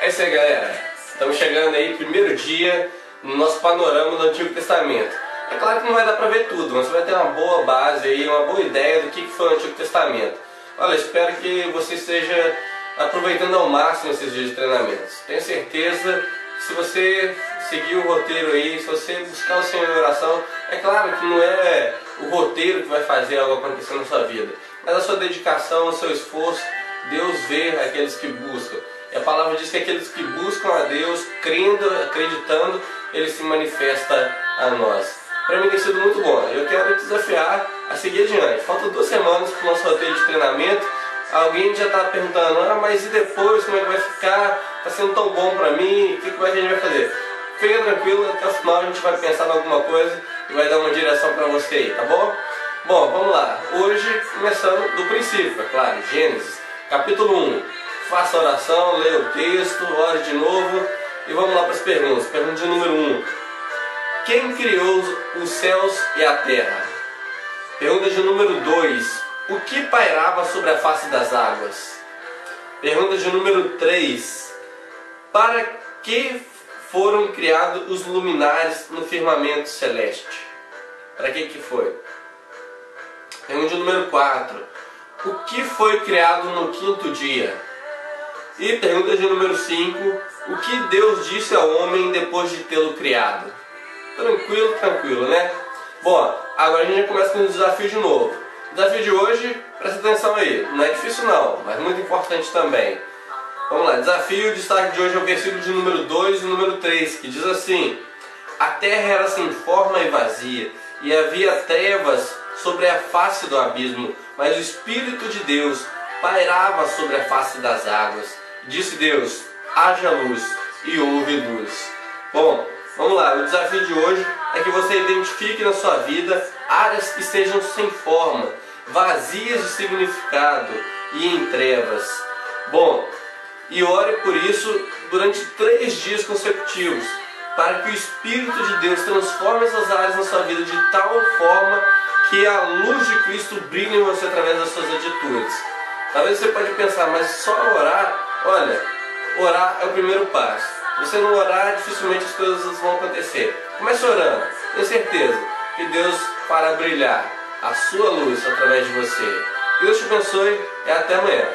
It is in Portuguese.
É isso aí, galera. Estamos chegando aí, primeiro dia, no nosso panorama do Antigo Testamento. É claro que não vai dar para ver tudo, mas você vai ter uma boa base aí, uma boa ideia do que foi o Antigo Testamento. Olha, espero que você esteja aproveitando ao máximo esses dias de treinamentos. Tenho certeza que se você seguir o roteiro aí, se você buscar o Senhor em oração, é claro que não é o roteiro que vai fazer algo acontecer na sua vida, mas a sua dedicação, o seu esforço. Deus vê aqueles que buscam. E a palavra diz que aqueles que buscam a Deus, crendo, acreditando, Ele se manifesta a nós. Para mim tem sido muito bom. Eu quero te desafiar a seguir adiante. Faltam 2 semanas para o nosso roteiro de treinamento. Alguém já está perguntando, mas e depois, como é que vai ficar? Está sendo tão bom para mim, o que a gente vai fazer? Fica tranquilo, até o final a gente vai pensar em alguma coisa e vai dar uma direção para você aí, tá bom? Bom, vamos lá. Hoje, começando do princípio, é claro, Gênesis, capítulo 1. Faça a oração, leia o texto, ore de novo e vamos lá para as perguntas. Pergunta de número 1. Quem criou os céus e a terra? Pergunta de número 2. O que pairava sobre a face das águas? Pergunta de número 3. Para que foram criados os luminares no firmamento celeste? Para que foi? Pergunta de número 4. O que foi criado no 5º dia? E pergunta de número 5. O que Deus disse ao homem depois de tê-lo criado? Tranquilo, tranquilo, né? Bom, agora a gente já começa com o desafio de novo. O desafio de hoje, presta atenção aí, não é difícil não, mas muito importante também. Vamos lá, desafio, o destaque de hoje é o versículo de número 2 e número 3, que diz assim: a terra era sem forma e vazia, e havia trevas sobre a face do abismo, mas o Espírito de Deus pairava sobre a face das águas. Disse Deus: haja luz, e houve luz. Bom, vamos lá, o desafio de hoje é que você identifique na sua vida áreas que estejam sem forma, vazias de significado e em trevas. Bom, e ore por isso durante 3 dias consecutivos, para que o Espírito de Deus transforme essas áreas na sua vida de tal forma que a luz de Cristo brilhe em você através das suas atitudes. Talvez você pode pensar, mas só orar? Olha, orar é o primeiro passo. Se você não orar, dificilmente as coisas vão acontecer. Comece orando. Tenho certeza que Deus fará brilhar a sua luz através de você. Que Deus te abençoe e até amanhã.